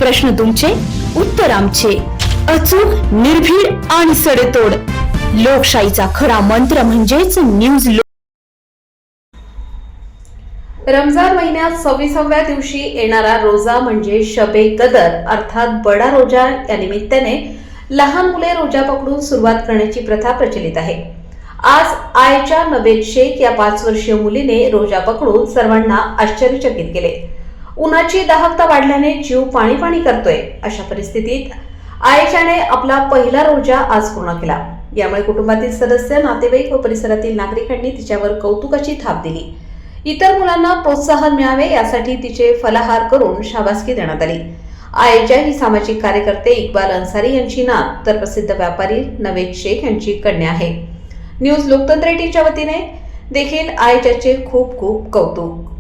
प्रश्न तुमचे, उत्तर आमचे. अचूक, निर्भीड आणि सडेतोड. लोकशाहीचा खरा मंत्र म्हणजेच न्यूज. रमजान महिन्यात 26व्या दिवशी येणारा रोजा म्हणजे शबे कदर अर्थात बडा रोजा. या निमित्ताने लहान मुले रोजा पकडून सुरुवात करण्याची प्रथा प्रचलित आहे. आज आयच्या नवेद शेख या 5 वर्षीय मुलीने रोजा पकडून सर्वांना आश्चर्यचकित केले. उन्हाची दाहकता वाढल्याने जीव पाणी पाणी करतोय. अशा परिस्थितीत आयशाने आपला पहिला रोजा आज पूर्ण केला. यामुळे कुटुंबातील सदस्य, नातेवाईक व परिसरातील नागरिकांनी तिच्यावर कौतुकाची थाप दिली. इतर मुलांना प्रोत्साहन मिळावे यासाठी तिचे फलाहार करून शाबासकी देण्यात आली. आयशा ही सामाजिक कार्यकर्ते इक्बाल अन्सारी यांची नात तर प्रसिद्ध व्यापारी नवेद शेख यांची कन्या आहे. न्यूज लोकतंत्र 18च्या वतीने देखील आयशाचे खूप खूप कौतुक.